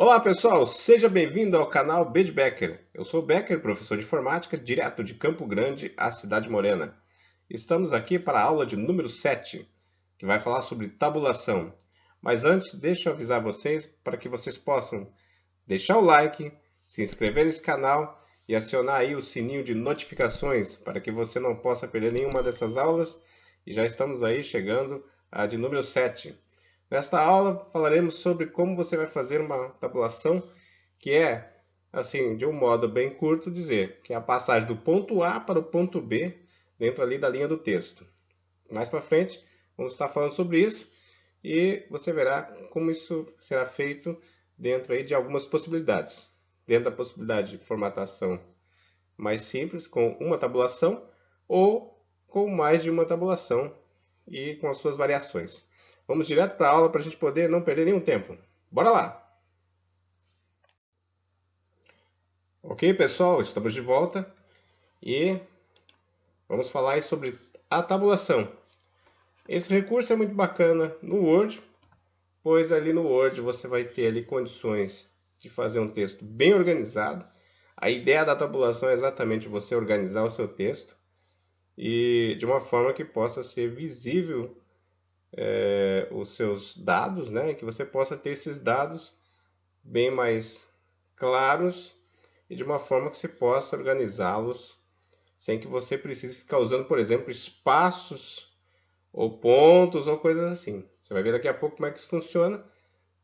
Olá pessoal, seja bem-vindo ao canal B de Becker. Eu sou o Becker, professor de informática, direto de Campo Grande, à Cidade Morena. Estamos aqui para a aula de número 7, que vai falar sobre tabulação. Mas antes, deixa eu avisar vocês para que vocês possam deixar o like, se inscrever nesse canal e acionar aí o sininho de notificações para que você não possa perder nenhuma dessas aulas. E já estamos aí chegando à de número 7. Nesta aula falaremos sobre como você vai fazer uma tabulação que é, assim, de um modo bem curto dizer, que é a passagem do ponto A para o ponto B dentro ali da linha do texto. Mais para frente vamos estar falando sobre isso e você verá como isso será feito dentro aí de algumas possibilidades. Dentro da possibilidade de formatação mais simples, com uma tabulação, ou com mais de uma tabulação e com as suas variações. Vamos direto para a aula para a gente poder não perder nenhum tempo. Bora lá! Ok, pessoal, estamos de volta e vamos falar aí sobre a tabulação. Esse recurso é muito bacana no Word, pois ali no Word você vai ter ali condições de fazer um texto bem organizado. A ideia da tabulação é exatamente você organizar o seu texto e de uma forma que possa ser visível os seus dados, né? Que você possa ter esses dados bem mais claros e de uma forma que você possa organizá-los sem que você precise ficar usando, por exemplo, espaços ou pontos ou coisas assim. Você vai ver daqui a pouco como é que isso funciona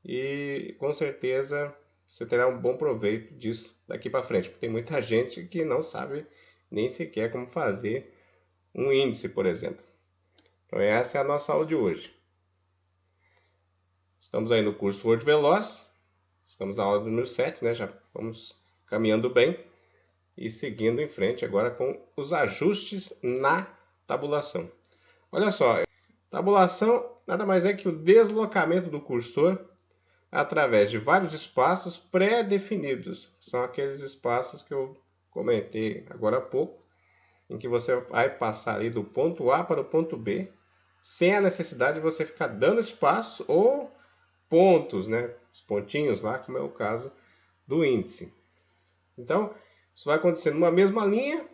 e com certeza você terá um bom proveito disso daqui para frente, porque tem muita gente que não sabe nem sequer como fazer um índice, por exemplo. Então essa é a nossa aula de hoje. Estamos aí no curso Word Veloz, estamos na aula número 7, né? Já vamos caminhando bem e seguindo em frente agora com os ajustes na tabulação. Olha só, tabulação nada mais é que o deslocamento do cursor através de vários espaços pré-definidos. São aqueles espaços que eu comentei agora há pouco, em que você vai passar ali do ponto A para o ponto B, sem a necessidade de você ficar dando espaço ou pontos, né? Os pontinhos lá, como é o caso do índice. Então, isso vai acontecer numa mesma linha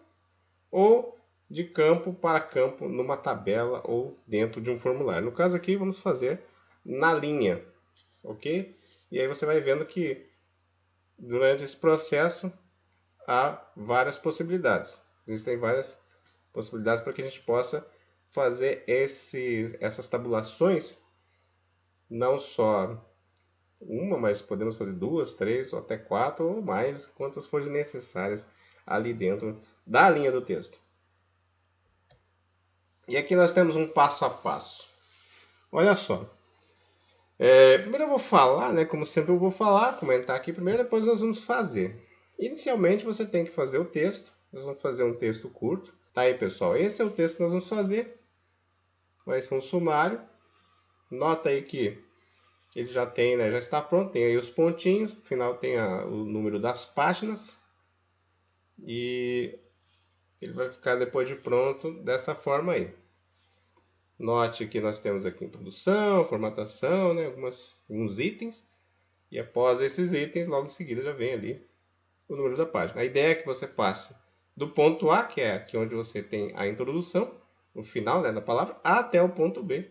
ou de campo para campo numa tabela ou dentro de um formulário. No caso aqui, vamos fazer na linha, ok? E aí você vai vendo que durante esse processo há várias possibilidades. Existem várias possibilidades para que a gente possa fazer essas tabulações, não só uma, mas podemos fazer duas, três ou até quatro ou mais, quantas forem necessárias ali dentro da linha do texto. E aqui nós temos um passo a passo. Olha só. Primeiro eu vou falar, né? Como sempre eu vou falar, comentar aqui primeiro, depois nós vamos fazer. Inicialmente você tem que fazer o texto. Nós vamos fazer um texto curto. Tá aí, pessoal. Esse é o texto que nós vamos fazer. Vai ser um sumário. Nota aí que ele já tem, né? Já está pronto. Tem aí os pontinhos. No final tem o número das páginas. E ele vai ficar depois de pronto dessa forma aí. Note que nós temos aqui introdução, formatação, né? Alguns itens. E após esses itens, logo em seguida já vem ali o número da página. A ideia é que você passe do ponto A, que é aqui onde você tem a introdução, o final, né, da palavra, até o ponto B,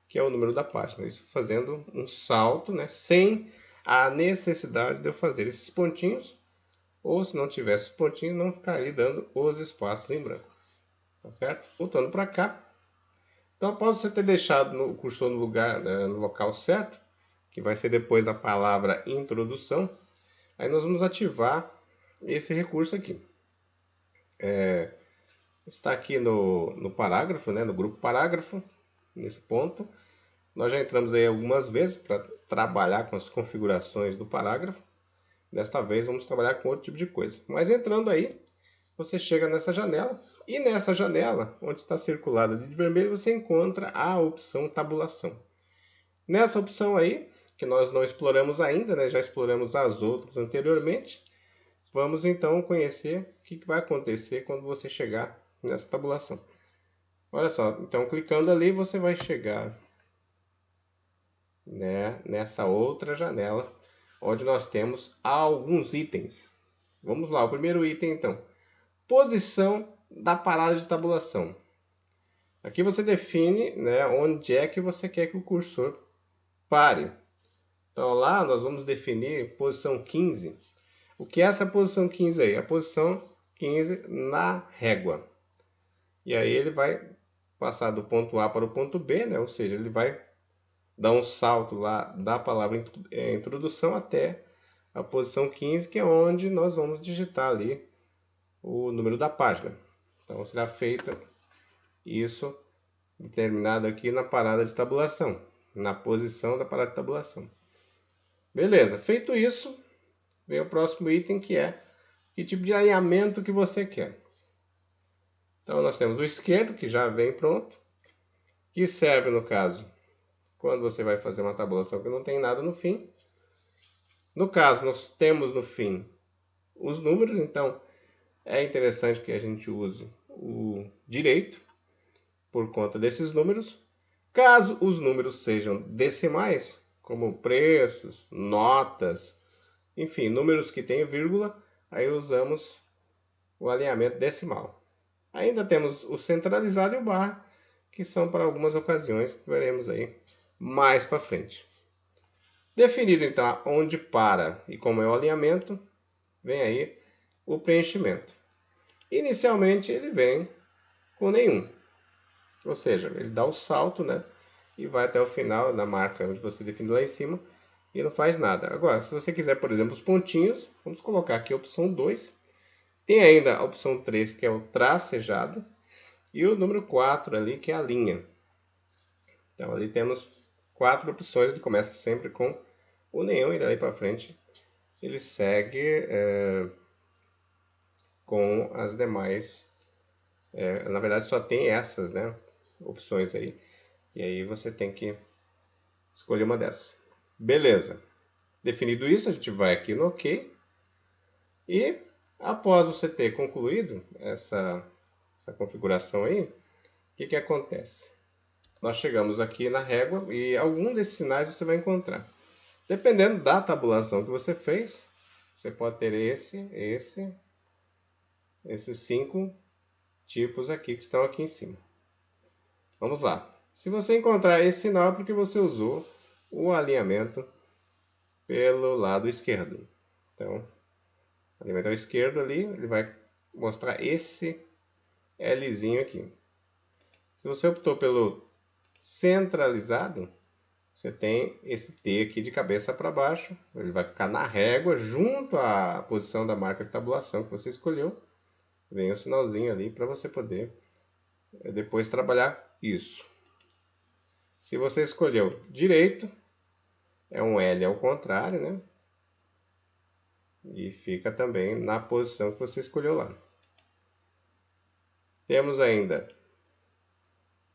que é o número da página. Isso fazendo um salto, né, sem a necessidade de eu fazer esses pontinhos, ou se não tivesse os pontinhos, não ficaria dando os espaços em branco. Tá certo? Voltando para cá. Então, após você ter deixado o cursor no lugar, no local certo, que vai ser depois da palavra introdução, aí nós vamos ativar esse recurso aqui. Está aqui no parágrafo, né, no grupo parágrafo, nesse ponto. Nós já entramos aí algumas vezes para trabalhar com as configurações do parágrafo. Desta vez vamos trabalhar com outro tipo de coisa. Mas entrando aí, você chega nessa janela. E nessa janela, onde está circulado de vermelho, você encontra a opção tabulação. Nessa opção aí, que nós não exploramos ainda, né, já exploramos as outras anteriormente, vamos então conhecer o que vai acontecer quando você chegar nessa tabulação. Olha só, então clicando ali você vai chegar, né, nessa outra janela, onde nós temos alguns itens. Vamos lá, o primeiro item então. Posição da parada de tabulação. Aqui você define, né, onde é que você quer que o cursor pare. Então lá nós vamos definir posição 15. O que é essa posição 15 aí? A posição 15 na régua. E aí ele vai passar do ponto A para o ponto B, né? Ou seja, ele vai dar um salto lá da palavra introdução até a posição 15, que é onde nós vamos digitar ali o número da página. Então será feito isso determinado aqui na parada de tabulação, na posição da parada de tabulação. Beleza, feito isso, vem o próximo item, que é que tipo de alinhamento que você quer. Então nós temos o esquerdo, que já vem pronto, que serve no caso quando você vai fazer uma tabulação que não tem nada no fim. No caso, nós temos no fim os números, então é interessante que a gente use o direito por conta desses números. Caso os números sejam decimais, como preços, notas, enfim, números que têm vírgula, aí usamos o alinhamento decimal. Ainda temos o centralizado e o barra, que são para algumas ocasiões que veremos aí mais para frente. Definido então onde para e como é o alinhamento, vem aí o preenchimento. Inicialmente ele vem com nenhum, ou seja, ele dá o salto, né, e vai até o final da marca onde você definiu lá em cima e não faz nada. Agora, se você quiser, por exemplo, os pontinhos, vamos colocar aqui a opção 2. Tem ainda a opção 3, que é o tracejado, e o número 4 ali, que é a linha. Então ali temos 4 opções, ele começa sempre com o nenhum e daí para frente ele segue com as demais. Na verdade só tem essas, né, opções aí, e aí você tem que escolher uma dessas. Beleza. Definido isso, a gente vai aqui no OK. E após você ter concluído essa configuração aí, o que acontece? Nós chegamos aqui na régua e algum desses sinais você vai encontrar. Dependendo da tabulação que você fez, você pode ter esses 5 tipos aqui que estão aqui em cima. Vamos lá. Se você encontrar esse sinal é porque você usou o alinhamento pelo lado esquerdo. Então, alinhamento ao esquerdo ali, ele vai mostrar esse Lzinho aqui. Se você optou pelo centralizado, você tem esse T aqui de cabeça para baixo. Ele vai ficar na régua junto à posição da marca de tabulação que você escolheu. Vem o sinalzinho ali para você poder depois trabalhar isso. Se você escolheu direito, é um L ao contrário, né? E fica também na posição que você escolheu lá. Temos ainda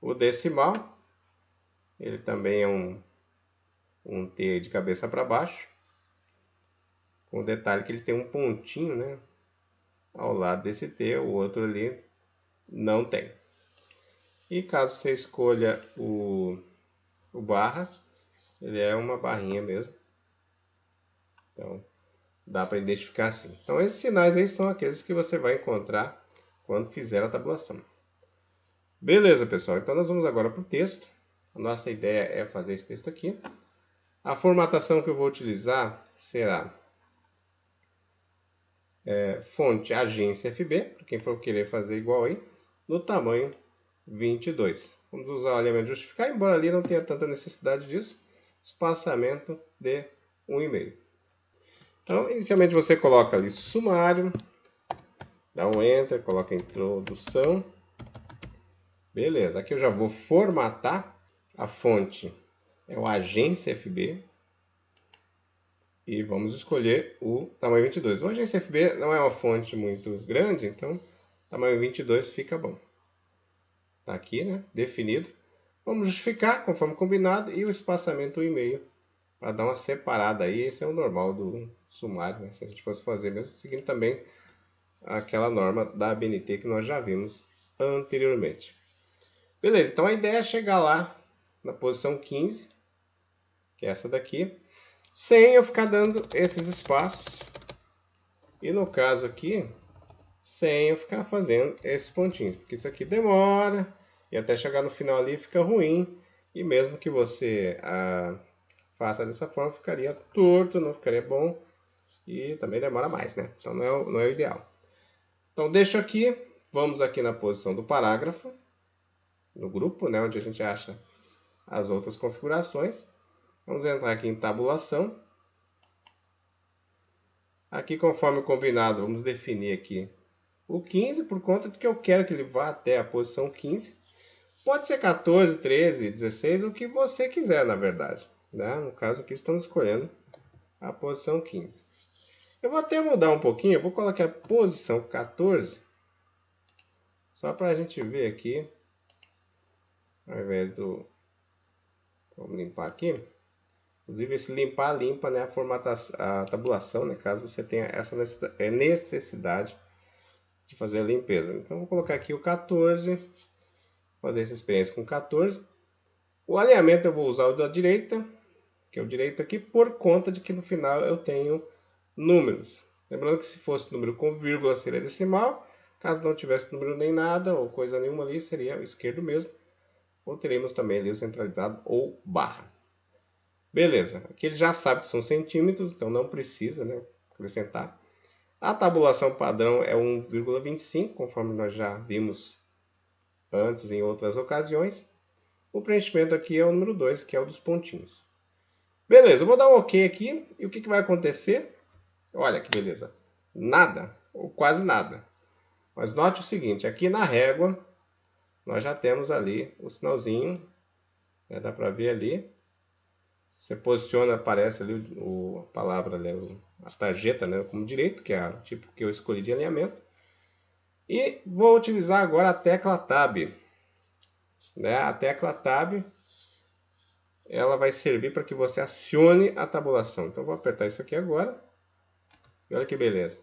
o decimal. Ele também é um T de cabeça para baixo. Com o detalhe que ele tem um pontinho, né, ao lado desse T, o outro ali não tem. E caso você escolha o barra, ele é uma barrinha mesmo. Então, dá para identificar assim. Então, esses sinais aí são aqueles que você vai encontrar quando fizer a tabulação. Beleza, pessoal. Então, nós vamos agora para o texto. A nossa ideia é fazer esse texto aqui. A formatação que eu vou utilizar será fonte agência FB, para quem for querer fazer igual aí, no tamanho 22. Vamos usar o alinhamento justificar, embora ali não tenha tanta necessidade disso. Espaçamento de 1,5. Então, inicialmente você coloca ali sumário, dá um Enter, coloca introdução. Beleza, aqui eu já vou formatar. A fonte é o agência FB. E vamos escolher o tamanho 22. O agência FB não é uma fonte muito grande, então tamanho 22 fica bom. Tá aqui, né? Definido. Vamos justificar conforme combinado e o espaçamento 1,5 para dar uma separada aí. Esse é o normal do sumário, né? Se a gente fosse fazer mesmo, seguindo também aquela norma da ABNT que nós já vimos anteriormente. Beleza, então a ideia é chegar lá na posição 15, que é essa daqui. sem eu ficar dando esses espaços. E no caso aqui, sem eu ficar fazendo esses pontinhos, porque isso aqui demora e até chegar no final ali fica ruim. E mesmo que você faça dessa forma, ficaria torto, não ficaria bom e também demora mais, né? Então não é o ideal. Então deixo aqui, vamos aqui na posição do parágrafo, no grupo, né, onde a gente acha as outras configurações. Vamos entrar aqui em tabulação. Aqui, conforme combinado, vamos definir aqui o 15, por conta de que eu quero que ele vá até a posição 15. Pode ser 14, 13, 16, o que você quiser, na verdade. Né? No caso aqui, estamos escolhendo a posição 15. Eu vou até mudar um pouquinho, eu vou colocar a posição 14, só para a gente ver aqui, ao invés do... Vamos limpar aqui. Inclusive, esse limpar, limpa, né, a tabulação, né, caso você tenha essa necessidade de fazer a limpeza. Então, vou colocar aqui o 14, fazer essa experiência com 14. O alinhamento eu vou usar o da direita, que é o direito aqui, por conta de que no final eu tenho números. Lembrando que se fosse número com vírgula seria decimal, caso não tivesse número nem nada ou coisa nenhuma ali, seria o esquerdo mesmo. Ou teremos também ali o centralizado ou barra. Beleza, aqui ele já sabe que são centímetros, então não precisa, né, acrescentar. A tabulação padrão é 1,25, conforme nós já vimos antes em outras ocasiões. O preenchimento aqui é o número 2, que é o dos pontinhos. Beleza, eu vou dar um OK aqui. E o que vai acontecer? Olha que beleza. Nada, ou quase nada. Mas note o seguinte, aqui na régua, nós já temos ali o sinalzinho. Né, dá para ver ali. Você posiciona, aparece ali a palavra, né, a tarjeta, né, como direito, que é o tipo que eu escolhi de alinhamento. E vou utilizar agora a tecla Tab. Né? A tecla Tab, ela vai servir para que você acione a tabulação. Então vou apertar isso aqui agora. E olha que beleza.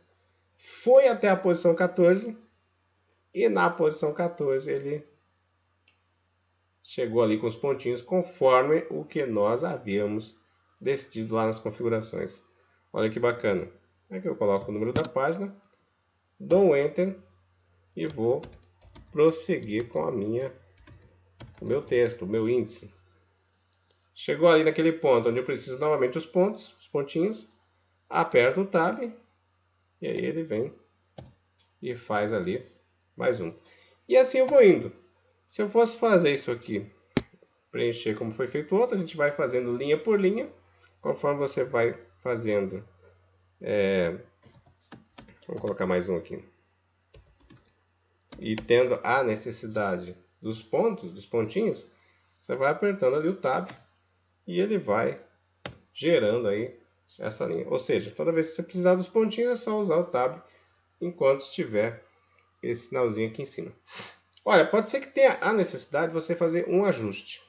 Foi até a posição 14. E na posição 14 ele chegou ali com os pontinhos conforme o que nós havíamos decidido lá nas configurações. Olha que bacana. Aqui eu coloco o número da página, dou um Enter e vou prosseguir com o meu texto, o meu índice. Chegou ali naquele ponto onde eu preciso novamente os pontinhos, aperto o Tab e aí ele vem e faz ali mais um. E assim eu vou indo. Se eu fosse fazer isso aqui, preencher como foi feito outro, a gente vai fazendo linha por linha, conforme você vai fazendo. Vamos colocar mais um aqui. E tendo a necessidade dos pontos, dos pontinhos, você vai apertando ali o Tab e ele vai gerando aí essa linha. Ou seja, toda vez que você precisar dos pontinhos é só usar o Tab enquanto estiver esse sinalzinho aqui em cima. Olha, pode ser que tenha a necessidade de você fazer um ajuste.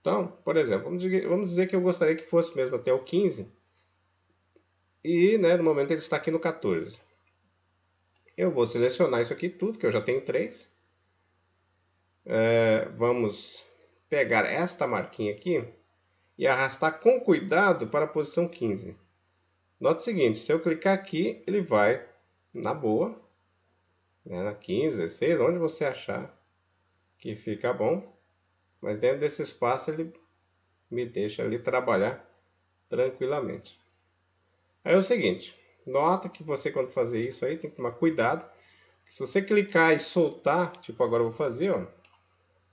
Então, por exemplo, vamos dizer que eu gostaria que fosse mesmo até o 15 e, né, no momento ele está aqui no 14. Eu vou selecionar isso aqui tudo, que eu já tenho 3. Vamos pegar esta marquinha aqui e arrastar com cuidado para a posição 15. Note o seguinte, se eu clicar aqui, ele vai na boa, né, na 15, 16, onde você achar que fica bom. Mas dentro desse espaço ele me deixa ali trabalhar tranquilamente. Aí é o seguinte, nota que você quando fazer isso aí tem que tomar cuidado. Se você clicar e soltar, tipo agora eu vou fazer, ó,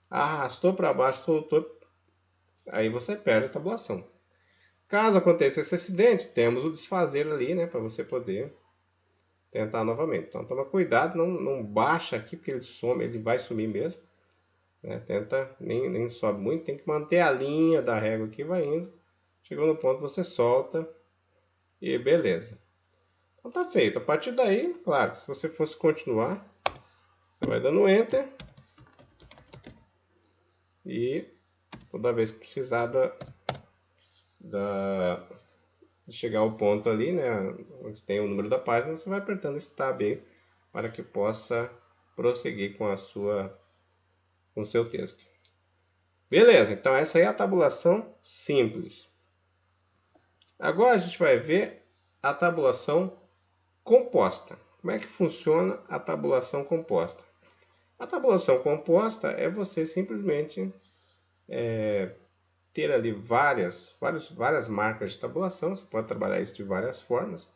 arrastou para baixo, soltou, aí você perde a tabulação. Caso aconteça esse acidente, temos o desfazer ali, né, para você poder tentar novamente. Então toma cuidado, não baixa aqui porque ele some, ele vai sumir mesmo. Né? Tenta, nem sobe muito, tem que manter a linha da régua aqui, vai indo. Chegou no ponto, você solta e beleza. Então tá feito. A partir daí, claro, se você fosse continuar, você vai dando Enter. E toda vez que precisar de chegar ao ponto ali, né, onde tem o número da página, você vai apertando esse Tab aí para que possa prosseguir com com o seu texto. Beleza, então essa aí é a tabulação simples. Agora a gente vai ver a tabulação composta. Como é que funciona a tabulação composta? A tabulação composta é você simplesmente ter ali várias marcas de tabulação. Você pode trabalhar isso de várias formas.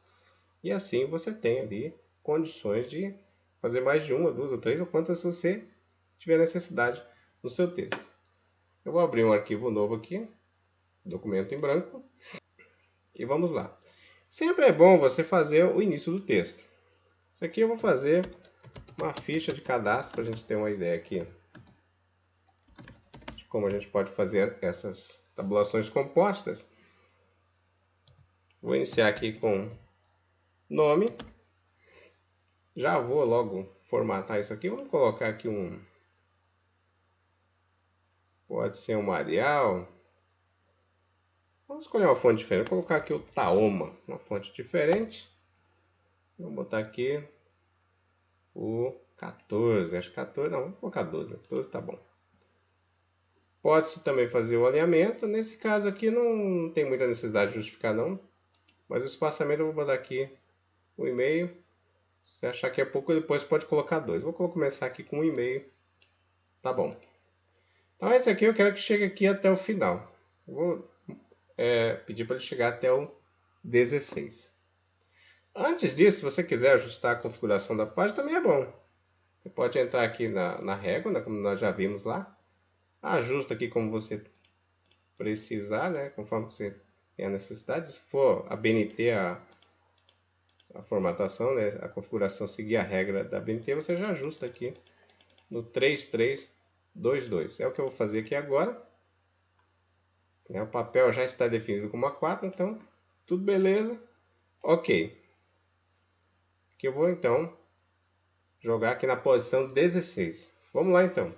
E assim você tem ali condições de fazer mais de uma, duas ou três, ou quantas você tiver necessidade no seu texto. Eu vou abrir um arquivo novo aqui, documento em branco, e vamos lá. Sempre é bom você fazer o início do texto. Isso aqui eu vou fazer uma ficha de cadastro para a gente ter uma ideia aqui de como a gente pode fazer essas tabulações compostas. Vou iniciar aqui com nome. Já vou logo formatar isso aqui. Vamos colocar aqui pode ser um Arial. Vamos escolher uma fonte diferente. Vou colocar aqui o Taoma, uma fonte diferente. Vou botar aqui o 14. Acho que 14, não, vou colocar 12. 12 tá bom. Pode-se também fazer o alinhamento. Nesse caso aqui não tem muita necessidade de justificar não. Mas o espaçamento eu vou botar aqui o e-mail. Se você achar que é pouco, depois pode colocar 2. Vou começar aqui com 1,5. Tá bom. Então esse aqui eu quero que chegue aqui até o final. Vou pedir para ele chegar até o 16. Antes disso, se você quiser ajustar a configuração da página, também é bom. Você pode entrar aqui na régua, né, como nós já vimos lá. Ajusta aqui como você precisar, né, conforme você tem a necessidade. Se for a BNT, a formatação, né, a configuração seguir a regra da BNT, você já ajusta aqui no 3322. É o que eu vou fazer aqui agora. O papel já está definido como A4, então tudo beleza. Ok. Que eu vou então jogar aqui na posição 16. Vamos lá então.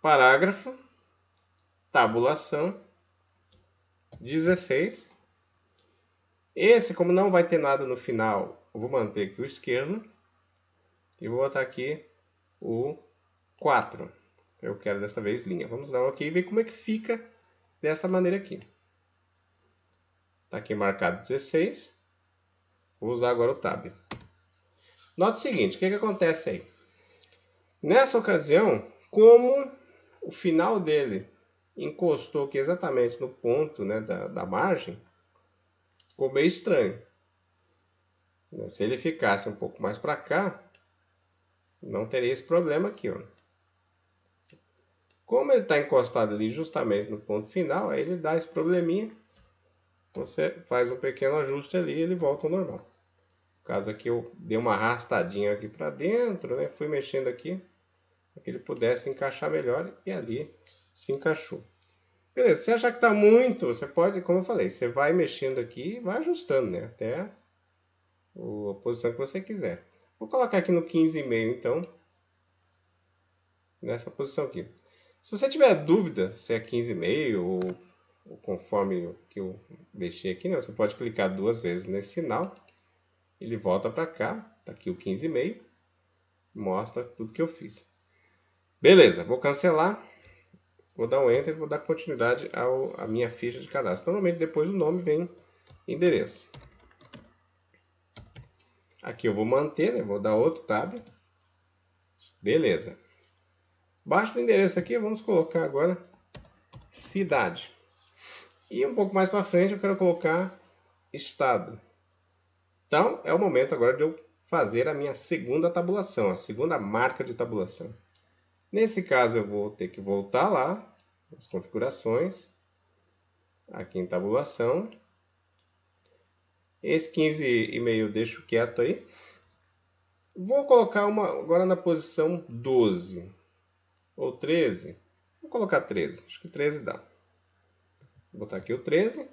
Parágrafo, tabulação, 16. Esse, como não vai ter nada no final, eu vou manter aqui o esquerdo. E vou botar aqui o 4. Eu quero dessa vez linha. Vamos dar um ok e ver como é que fica dessa maneira aqui. Está aqui marcado 16. Vou usar agora o tab. Nota o seguinte, o que acontece aí? Nessa ocasião, como o final dele encostou aqui exatamente no ponto, né, da margem, ficou meio estranho. Se ele ficasse um pouco mais para cá, não teria esse problema aqui, ó. Como ele está encostado ali justamente no ponto final, aí ele dá esse probleminha. Você faz um pequeno ajuste ali e ele volta ao normal. No caso aqui eu dei uma arrastadinha aqui para dentro, né? Fui mexendo aqui para que ele pudesse encaixar melhor e ali se encaixou. Beleza, se achar que está muito, você pode, como eu falei, você vai mexendo aqui e vai ajustando, né? Até a posição que você quiser. Vou colocar aqui no 15,5 então. Nessa posição aqui. Se você tiver dúvida se é 15,5 ou conforme o que eu deixei aqui, né? Você pode clicar 2 vezes nesse sinal. Ele volta para cá. Tá aqui o 15,5. Mostra tudo que eu fiz. Beleza, vou cancelar. Vou dar um Enter e vou dar continuidade à minha ficha de cadastro. Normalmente depois do nome vem endereço. Aqui eu vou manter, né? Vou dar outro tab. Beleza. Abaixo do endereço aqui, vamos colocar agora cidade. E um pouco mais para frente eu quero colocar estado. Então é o momento agora de eu fazer a minha segunda tabulação, a segunda marca de tabulação. Nesse caso eu vou ter que voltar lá nas configurações, aqui em tabulação. Esse 15,5 eu deixo quieto aí. Vou colocar uma agora na posição 12 ou 13. Vou colocar 13, acho que 13 dá. Vou botar aqui o 13.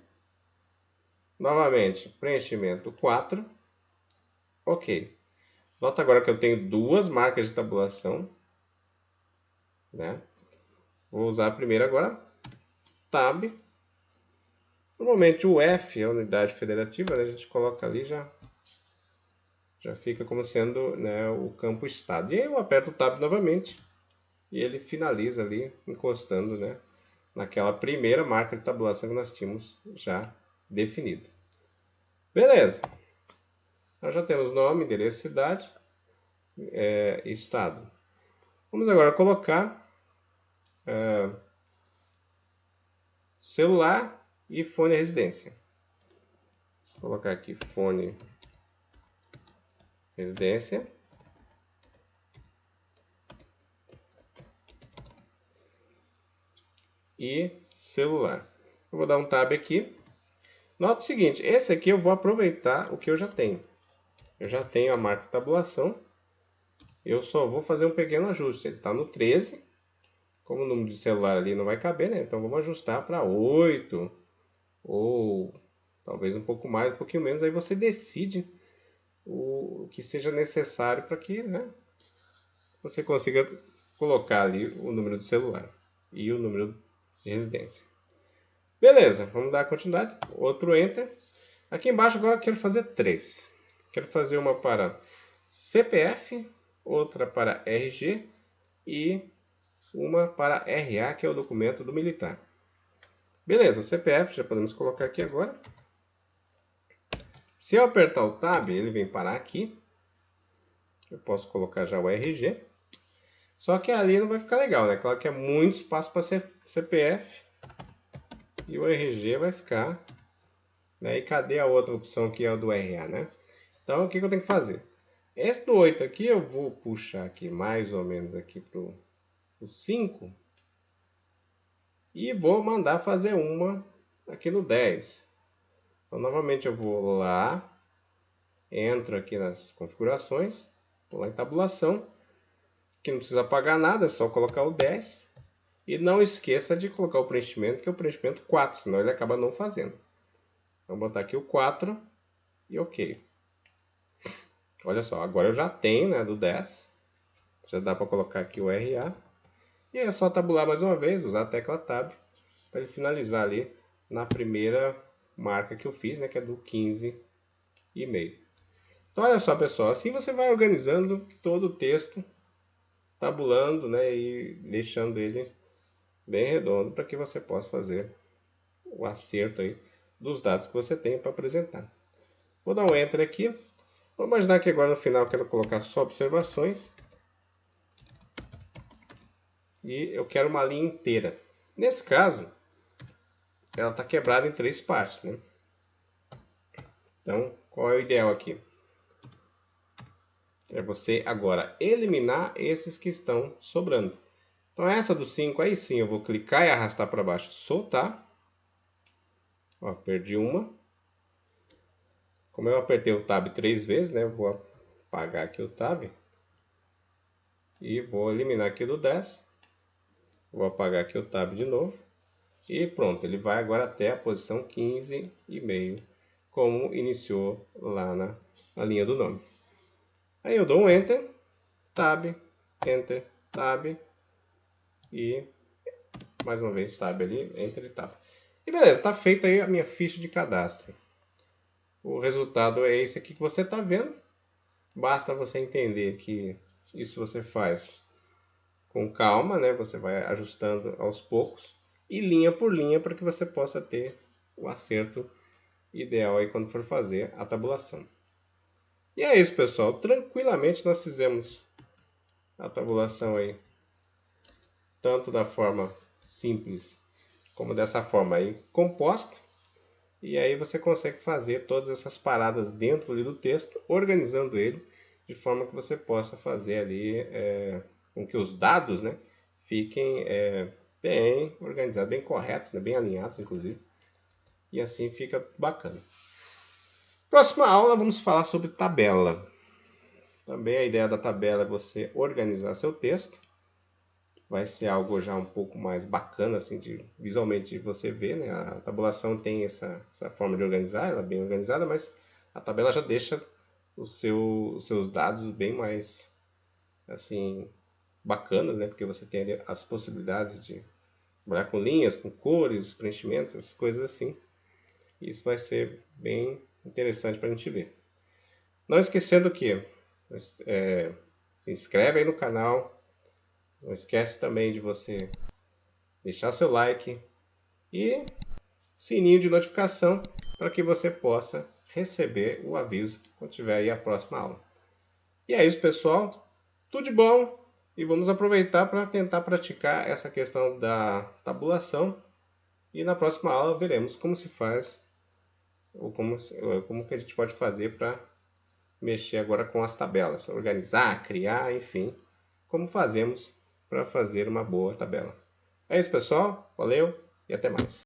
Novamente, preenchimento 4. Ok. Nota agora que eu tenho duas marcas de tabulação, né? Vou usar a primeira agora, tab. Normalmente o F é a unidade federativa, né? A gente coloca ali já fica como sendo, né, o campo estado. E aí eu aperto o tab novamente e ele finaliza ali encostando, né, naquela primeira marca de tabulação que nós tínhamos já definido. Beleza. Nós já temos nome, endereço, cidade, estado. Vamos agora colocar celular e fone residência. Vou colocar aqui fone residência. E celular. Eu vou dar um tab aqui. Nota o seguinte, esse aqui eu vou aproveitar o que eu já tenho. Eu já tenho a marca de tabulação. Eu só vou fazer um pequeno ajuste. Ele está no 13. Como o número de celular ali não vai caber, né? Então vamos ajustar para 8. Ou talvez um pouco mais, um pouquinho menos. Aí você decide o que seja necessário para que, né, você consiga colocar ali o número do celular e o número de residência. Beleza, vamos dar continuidade. Outro Enter. Aqui embaixo agora eu quero fazer 3. Quero fazer uma para CPF, outra para RG e uma para RA, que é o documento do militar. Beleza, o CPF já podemos colocar aqui agora. Se eu apertar o Tab, ele vem parar aqui. Eu posso colocar já o RG. Só que ali não vai ficar legal, né? Claro que é muito espaço para CPF. E o RG vai ficar. Né? E cadê a outra opção que é o do RA, né? Então o que eu tenho que fazer? Esse do 8 aqui eu vou puxar aqui mais ou menos aqui pro 5. E vou mandar fazer uma aqui no 10. Então novamente eu vou lá. Entro aqui nas configurações. Vou lá em tabulação. Que não precisa pagar nada, é só colocar o 10. E não esqueça de colocar o preenchimento, que é o preenchimento 4, senão ele acaba não fazendo. Vou botar aqui o 4 e OK. Olha só, agora eu já tenho, né, do 10. Já dá para colocar aqui o RA. E é só tabular mais uma vez, usar a tecla Tab, para ele finalizar ali na primeira marca que eu fiz, né, que é do 15,5. Então olha só, pessoal, assim você vai organizando todo o texto, tabulando, né, e deixando ele bem redondo para que você possa fazer o acerto aí dos dados que você tem para apresentar. Vou dar um Enter aqui. Vou imaginar que agora no final eu quero colocar só observações. E eu quero uma linha inteira. Nesse caso, ela está quebrada em 3 partes, né? Então, qual é o ideal aqui? É você agora eliminar esses que estão sobrando. Então essa do 5 aí sim, eu vou clicar e arrastar para baixo, soltar. Ó, perdi uma. Como eu apertei o Tab 3 vezes, né? Eu vou apagar aqui o Tab. E vou eliminar aqui do 10. Vou apagar aqui o Tab de novo. E pronto, ele vai agora até a posição 15,5, como iniciou lá na linha do nome. Aí eu dou um Enter, Tab, Enter, Tab e mais uma vez Tab ali, Enter e Tab. E beleza, está feita aí a minha ficha de cadastro. O resultado é esse aqui que você está vendo. Basta você entender que isso você faz com calma, né? Você vai ajustando aos poucos e linha por linha para que você possa ter o acerto ideal aí quando for fazer a tabulação. E é isso, pessoal. Tranquilamente nós fizemos a tabulação aí, tanto da forma simples como dessa forma aí composta. E aí você consegue fazer todas essas paradas dentro ali do texto, organizando ele de forma que você possa fazer ali com que os dados, né, fiquem bem organizados, bem corretos, né, bem alinhados, inclusive. E assim fica bacana. Próxima aula vamos falar sobre tabela. Também a ideia da tabela é você organizar seu texto. Vai ser algo já um pouco mais bacana, assim, visualmente você ver, né? A tabulação tem essa forma de organizar, ela é bem organizada, mas a tabela já deixa os seus dados bem mais, assim, bacanas, né? Porque você tem ali as possibilidades de trabalhar com linhas, com cores, preenchimentos, essas coisas assim. Isso vai ser bem interessante para a gente ver. Não esquecendo que se inscreve aí no canal. Não esquece também de você deixar seu like e sininho de notificação para que você possa receber o aviso quando tiver aí a próxima aula. E é isso, pessoal. Tudo de bom. E vamos aproveitar para tentar praticar essa questão da tabulação. E na próxima aula veremos como se faz, ou como que a gente pode fazer para mexer agora com as tabelas. Organizar, criar, enfim. Como fazemos para fazer uma boa tabela. É isso, pessoal. Valeu e até mais.